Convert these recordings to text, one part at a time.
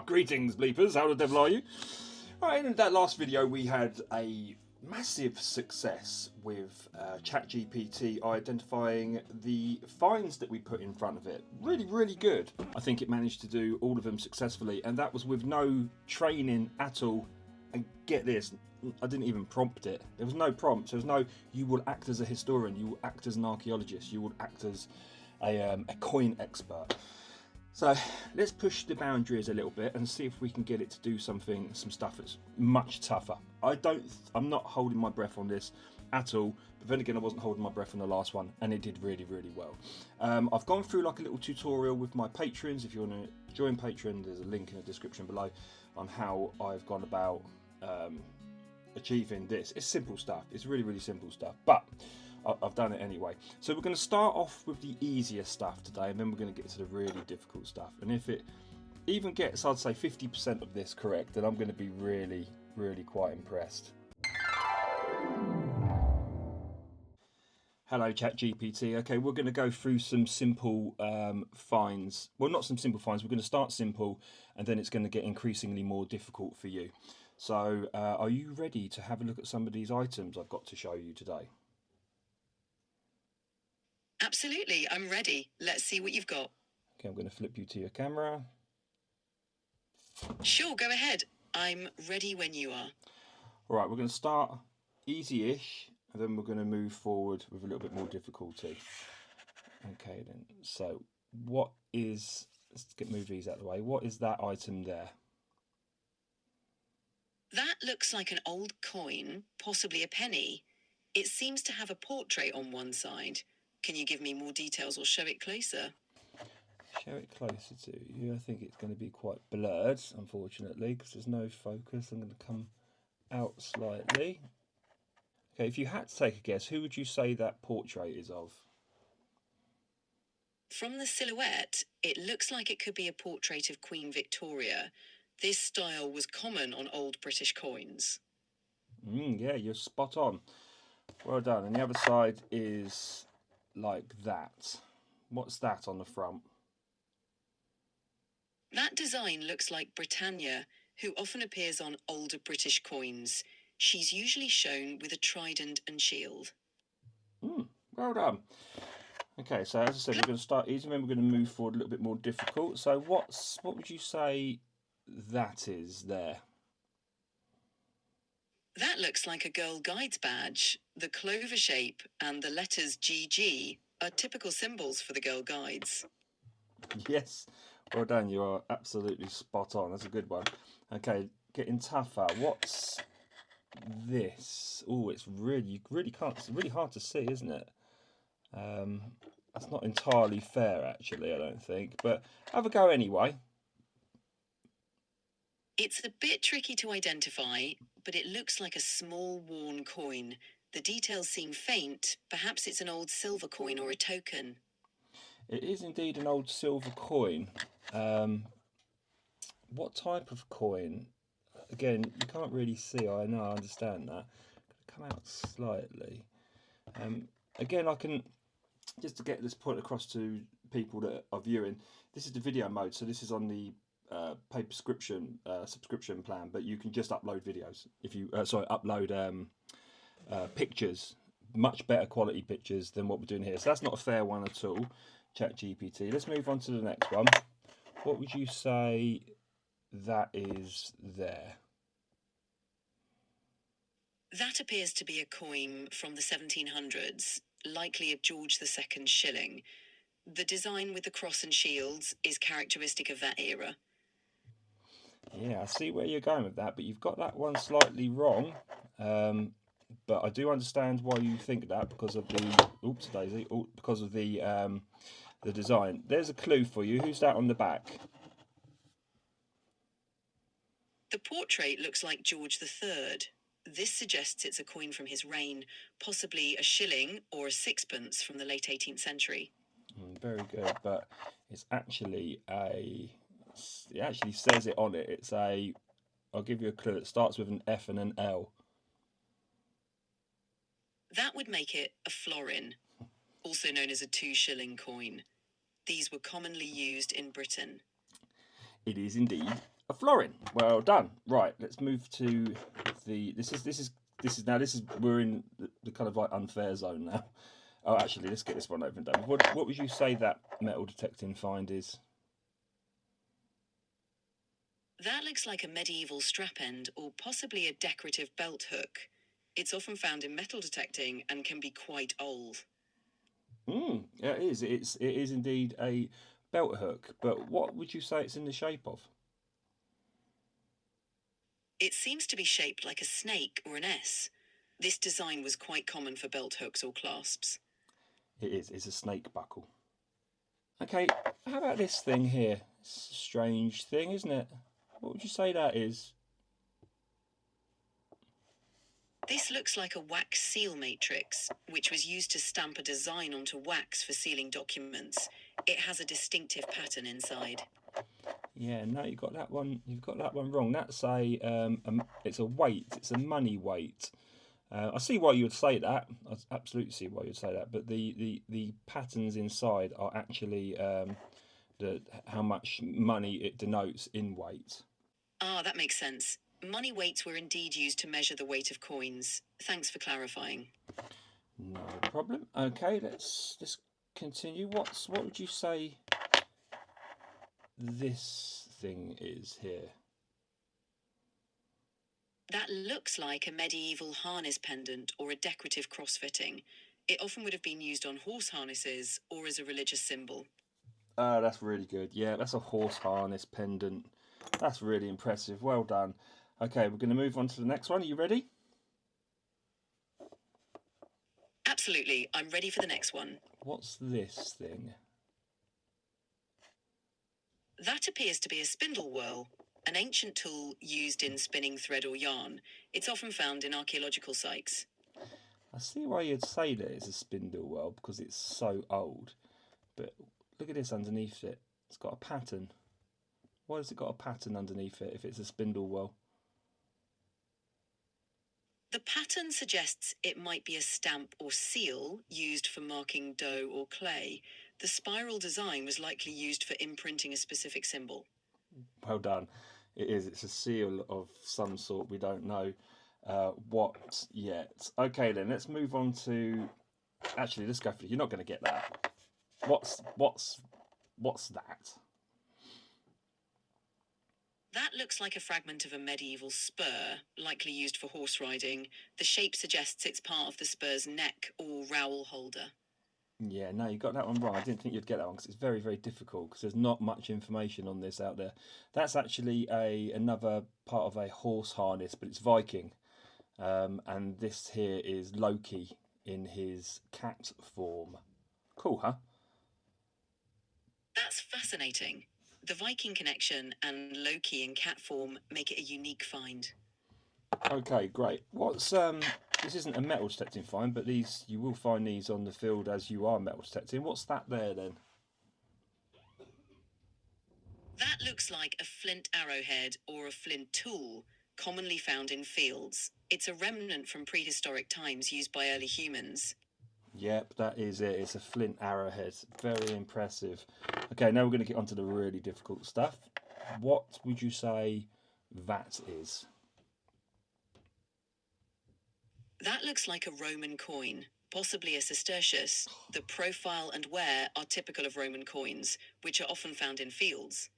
Greetings, bleepers. How the devil are you? Right, in that last video, we had a massive success with ChatGPT identifying the finds that we put in front of it. Really, really good. I think it managed to do all of them successfully, and that was with no training at all. And get this, I didn't even prompt it. There was no prompt. There was no, you will act as a historian, you will act as an archaeologist, you will act as a coin expert. So let's push the boundaries a little bit and see if we can get it to do some stuff that's much tougher. I'm not holding my breath on this at all, but then again, I wasn't holding my breath on the last one, and it did really, really well. I've gone through like a little tutorial with my patrons. If you want to join Patreon, there's a link in the description below on how I've gone about achieving this. It's simple stuff. It's really, really simple stuff, but I've done it anyway. So we're going to start off with the easier stuff today, and then we're going to get to the really difficult stuff. And if it even gets, I'd say 50% of this correct, then I'm going to be really, really quite impressed. Hello, ChatGPT. Okay, we're going to go through some simple finds. Well, not some simple finds. We're going to start simple, and then it's going to get increasingly more difficult for you. So are you ready to have a look at some of these items I've got to show you today? Absolutely, I'm ready. Let's see what you've got. Okay, I'm going to flip you to your camera. Sure, go ahead. I'm ready when you are. All right, we're going to start easy-ish, and then we're going to move forward with a little bit more difficulty. Okay, then. So what is... Let's move these out of the way. What is that item there? That looks like an old coin, possibly a penny. It seems to have a portrait on one side. Can you give me more details or show it closer? Show it closer to you. I think it's going to be quite blurred, unfortunately, because there's no focus. I'm going to come out slightly. Okay, if you had to take a guess, who would you say that portrait is of? From the silhouette, it looks like it could be a portrait of Queen Victoria. This style was common on old British coins. Yeah, you're spot on. Well done. And the other side is like that. What's that on the front? That design looks like Britannia, who often appears on older British coins. She's usually shown with a trident and shield. Well done. Okay, so as I said, we're going to start easy, and then we're going to move forward a little bit more difficult. So what would you say that is there? That looks like a Girl Guides badge. The clover shape and the letters GG are typical symbols for the Girl Guides. Yes, well done. You are absolutely spot on. That's a good one. Okay, getting tougher. What's this? Oh, it's really can't. It's really hard to see, isn't it? That's not entirely fair, actually. I don't think, but have a go anyway. It's a bit tricky to identify, but it looks like a small worn coin. The details seem faint. Perhaps it's an old silver coin or a token. It is indeed an old silver coin. What type of coin? Again, you can't really see. I know, I understand that. Come out slightly. Again, I can, just to get this point across to people that are viewing, this is the video mode, so this is on the paid subscription plan, but you can just upload videos. If you upload pictures, much better quality pictures than what we're doing here. So that's not a fair one at all, ChatGPT. Let's move on to the next one. What would you say that is there? That appears to be a coin from the 1700s, likely a George II shilling. The design with the cross and shields is characteristic of that era. Yeah, I see where you're going with that, but you've got that one slightly wrong. But I do understand why you think that, because of the because of the design. There's a clue for you. Who's that on the back? The portrait looks like George III. This suggests it's a coin from his reign, possibly a shilling or a sixpence from the late 18th century. Very good, but it's actually it actually says it on it. It's I'll give you a clue. It starts with an F and an L. That would make it a florin, also known as a 2 shilling coin. These were commonly used in Britain. It is indeed a florin. Well done. Right, let's move to the. This is we're in the kind of like unfair zone now. Oh, actually, let's get this one open, David. What would you say that metal detecting find is? That looks like a medieval strap end or possibly a decorative belt hook. It's often found in metal detecting and can be quite old. Yeah, it is. It is indeed a belt hook. But what would you say it's in the shape of? It seems to be shaped like a snake or an S. This design was quite common for belt hooks or clasps. It is. It's a snake buckle. Okay, how about this thing here? It's a strange thing, isn't it? What would you say that is? This looks like a wax seal matrix, which was used to stamp a design onto wax for sealing documents. It has a distinctive pattern inside. Yeah, no, you got that one. You've got that one wrong. That's it's a weight. It's a money weight. I see why you would say that. I absolutely see why you'd say that. But the patterns inside are actually how much money it denotes in weight. Ah, that makes sense. Money weights were indeed used to measure the weight of coins. Thanks for clarifying. No problem. Okay, let's continue. What would you say this thing is here? That looks like a medieval harness pendant or a decorative cross-fitting. It often would have been used on horse harnesses or as a religious symbol. That's really good. Yeah, that's a horse harness pendant. That's really impressive. Well done. Okay, we're going to move on to the next one. Are you ready? Absolutely, I'm ready for the next one. What's this thing? That appears to be a spindle whorl, an ancient tool used in spinning thread or yarn. It's often found in archaeological sites. I see why you'd say that it's a spindle whorl because it's so old. But look at this underneath it. It's got a pattern. Why has it got a pattern underneath it if it's a spindle whorl? The pattern suggests it might be a stamp or seal used for marking dough or clay. The spiral design was likely used for imprinting a specific symbol. Well done. It is. It's a seal of some sort. We don't know what yet. Okay, then let's move on to. Actually, let's go for it. You're not going to get that. What's that? That looks like a fragment of a medieval spur, likely used for horse riding. The shape suggests it's part of the spur's neck or rowel holder. Yeah, no, you got that one wrong. I didn't think you'd get that one because it's very, very difficult because there's not much information on this out there. That's actually another part of a horse harness, but it's Viking. And this here is Loki in his cat form. Cool, huh? That's fascinating. The Viking connection and Loki in cat form make it a unique find. Okay, great. This isn't a metal detecting find, but these you will find these on the field as you are metal detecting. What's that there then? That looks like a flint arrowhead or a flint tool, commonly found in fields. It's a remnant from prehistoric times used by early humans. Yep, that is it. It's a flint arrowhead. Very impressive. Okay, now we're going to get onto the really difficult stuff. What would you say that is? That looks like a Roman coin, possibly a sestertius. The profile and wear are typical of Roman coins, which are often found in fields.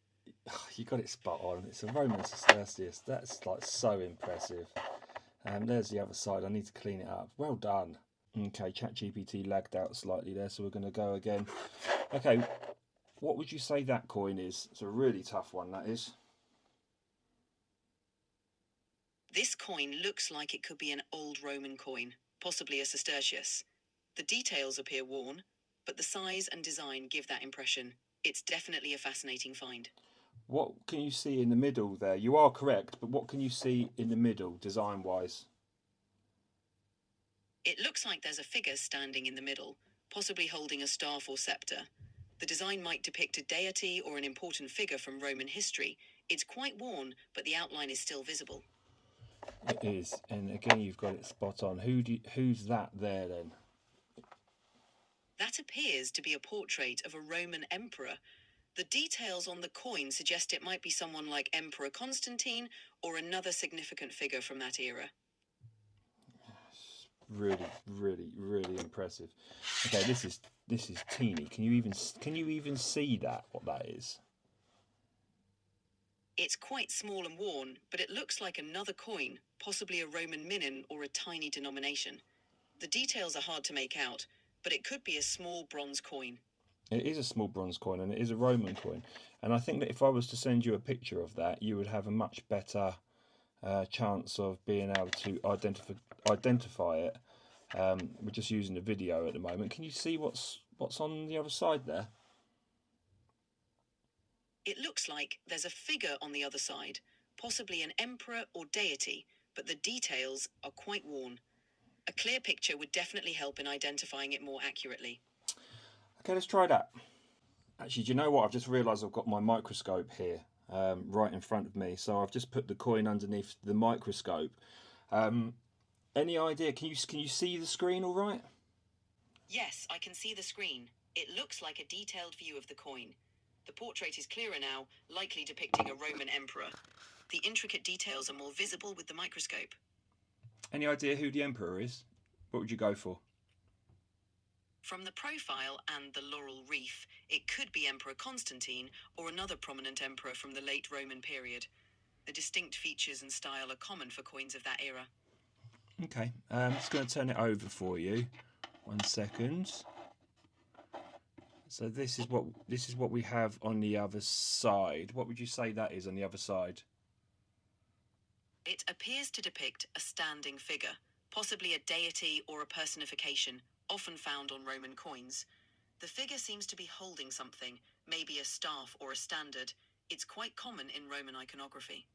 You got it spot on. It's a Roman Sestertius. That's like so impressive. There's the other side. I need to clean it up. Well done. Okay, ChatGPT lagged out slightly there, so we're going to go again. Okay, what would you say that coin is? It's a really tough one, that is. This coin looks like it could be an old Roman coin, possibly a sestertius. The details appear worn, but the size and design give that impression. It's definitely a fascinating find. What can you see in the middle there? You are correct, but what can you see in the middle, design-wise? It looks like there's a figure standing in the middle, possibly holding a staff or scepter. The design might depict a deity or an important figure from Roman history. It's quite worn, but the outline is still visible. It is, and again, you've got it spot on. Who's that there then? That appears to be a portrait of a Roman emperor. The details on the coin suggest it might be someone like Emperor Constantine or another significant figure from that era. Really, really, really impressive. Okay, this is teeny. Can you even see that, what that is? It's quite small and worn, but it looks like another coin, possibly a Roman minin or a tiny denomination. The details are hard to make out, but it could be a small bronze coin. It is a small bronze coin, and it is a Roman coin. And I think that if I was to send you a picture of that, you would have a much better chance of being able to identify it. We're just using the video at the moment. Can you see what's on the other side there? It looks like there's a figure on the other side, possibly an emperor or deity, but the details are quite worn. A clear picture would definitely help in identifying it more accurately. Okay, let's try that. Actually, do you know what? I've just realised I've got my microscope here right in front of me. So I've just put the coin underneath the microscope. Any idea? Can you see the screen all right? Yes, I can see the screen. It looks like a detailed view of the coin. The portrait is clearer now, likely depicting a Roman emperor. The intricate details are more visible with the microscope. Any idea who the emperor is? What would you go for? From the profile and the laurel wreath, it could be Emperor Constantine or another prominent emperor from the late Roman period. The distinct features and style are common for coins of that era. Okay, I'm just going to turn it over for you. 1 second. So this is what we have on the other side. What would you say that is on the other side? It appears to depict a standing figure, possibly a deity or a personification, often found on Roman coins. The figure seems to be holding something, maybe a staff or a standard. It's quite common in Roman iconography.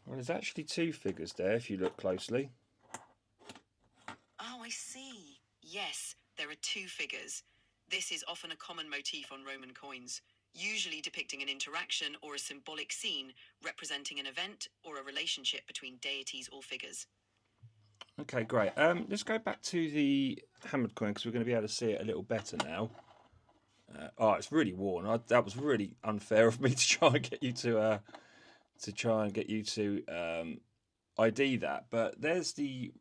Well, there's actually two figures there if you look closely. Oh, I see. Yes, there are two figures. This is often a common motif on Roman coins, usually depicting an interaction or a symbolic scene representing an event or a relationship between deities or figures. Okay, great. Let's go back to the hammered coin because we're going to be able to see it a little better now. Oh, it's really worn. That was really unfair of me to try and get you to ID that. But there's the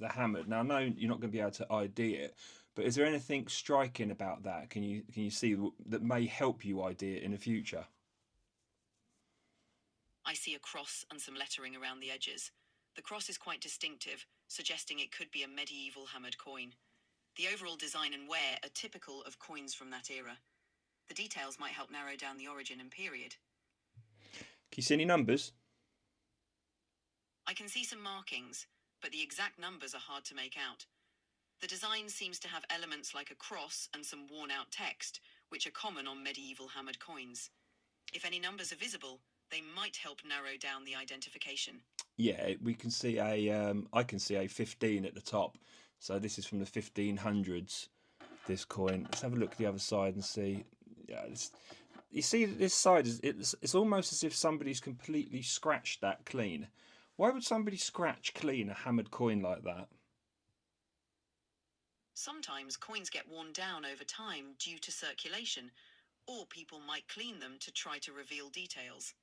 hammered. Now, I know you're not going to be able to ID it, but is there anything striking about that? Can you see that may help you ID it in the future? I see a cross and some lettering around the edges. The cross is quite distinctive, suggesting it could be a medieval hammered coin. The overall design and wear are typical of coins from that era. The details might help narrow down the origin and period. Can you see any numbers? I can see some markings, but the exact numbers are hard to make out. The design seems to have elements like a cross and some worn-out text, which are common on medieval hammered coins. If any numbers are visible, they might help narrow down the identification. Yeah, we can see I can see a 15 at the top. So this is from the 1500s. This coin. Let's have a look at the other side and see. Yeah, you see this side it's almost as if somebody's completely scratched that clean. Why would somebody scratch clean a hammered coin like that? Sometimes coins get worn down over time due to circulation, or people might clean them to try to reveal details.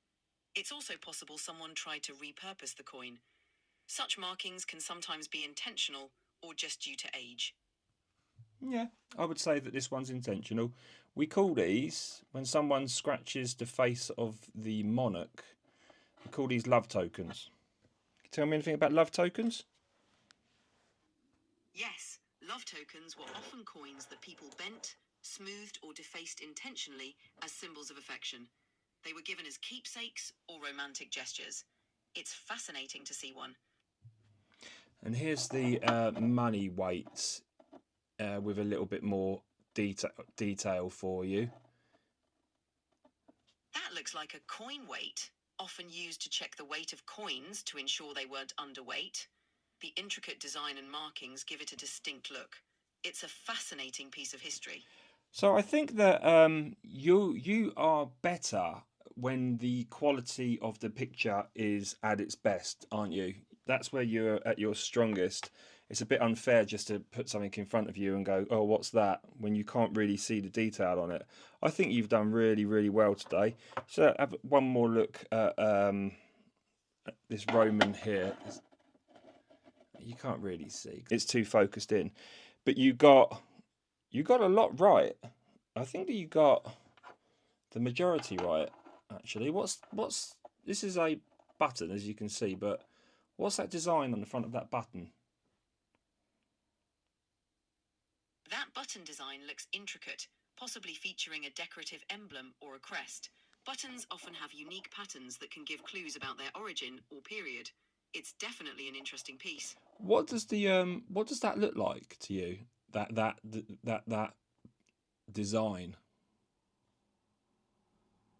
It's also possible someone tried to repurpose the coin. Such markings can sometimes be intentional or just due to age. Yeah, I would say that this one's intentional. We call these, when someone scratches the face of the monarch, we call these love tokens. Can you tell me anything about love tokens? Yes, love tokens were often coins that people bent, smoothed, or defaced intentionally as symbols of affection. They were given as keepsakes or romantic gestures. It's fascinating to see one. And here's the money weights with a little bit more detail for you. That looks like a coin weight, often used to check the weight of coins to ensure they weren't underweight. The intricate design and markings give it a distinct look. It's a fascinating piece of history. So I think that you are better when the quality of the picture is at its best, aren't you? That's where you're at your strongest. it's a bit unfair just to put something in front of you and go, oh, what's that, when you can't really see the detail on it. I think you've done really, really well today. So have one more look at this Roman here. You can't really see, it's too focused in, but you got a lot right. I think that you got the majority right, actually. What's this is a button, as you can see, but what's that design on the front of that button? That button design looks intricate, possibly featuring a decorative emblem or a crest. Buttons often have unique patterns that can give clues about their origin or period. It's definitely an interesting piece. What does that look like to you? That design.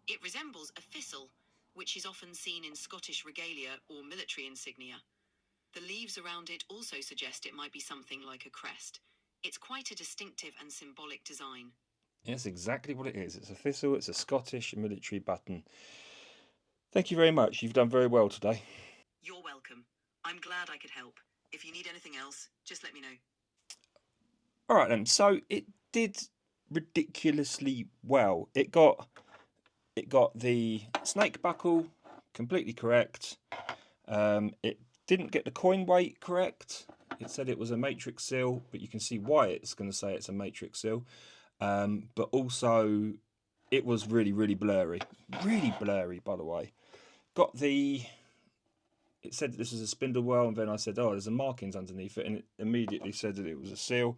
It resembles a thistle, which is often seen in Scottish regalia or military insignia. The leaves around it also suggest it might be something like a crest. It's quite a distinctive and symbolic design. Yes, exactly what it is. It's a thistle, it's a Scottish military button. Thank you very much. You've done very well today. You're welcome. I'm glad I could help. If you need anything else, just let me know. All right then. So it did ridiculously well. It got the snake buckle completely correct. It didn't get the coin weight correct. It said it was a matrix seal, but you can see why it's going to say it's a matrix seal. But also, it was really, really blurry. Really blurry, by the way. It said that this was a spindle well, and then I said, oh, there's a markings underneath it, and it immediately said that it was a seal.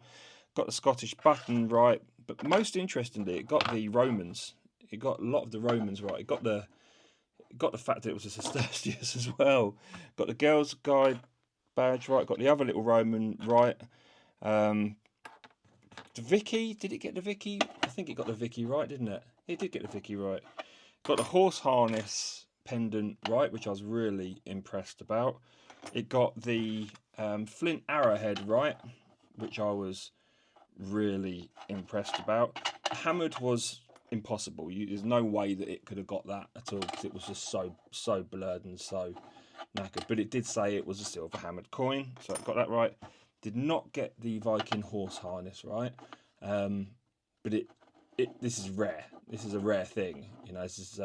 Got the Scottish button right, but most interestingly, it got the Romans. It got a lot of the Romans right. It got the fact that it was a Cistercius as well. Got the Girls Guide badge right. Got the other little Roman right. The Vicky, did it get the Vicky? I think it got the Vicky right, didn't it? It did get the Vicky right. Got the horse harness pendant right, which I was really impressed about. It got the flint arrowhead right, which I was really impressed about. Hammered was impossible. There's no way that it could have got that at all, because it was just so blurred and so knackered. But it did say it was a silver hammered coin, so I got that right. Did not get the Viking horse harness right, but this is rare. This is a rare thing. You know, this is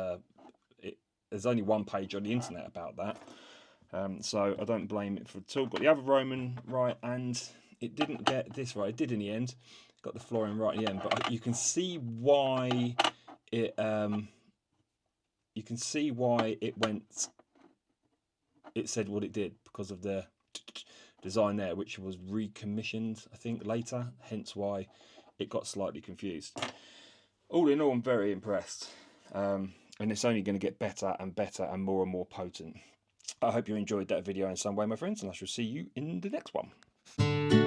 there's only one page on the internet about that, so I don't blame it for at all. Got the other Roman right, and it didn't get this right. It did in the end. Got the florin right in the end, but you can see why it. You can see why it went. It said what it did because of the design there, which was recommissioned, I think, later. Hence why it got slightly confused. All in all, I'm very impressed, and it's only going to get better and better and more potent. I hope you enjoyed that video in some way, my friends, and I shall see you in the next one.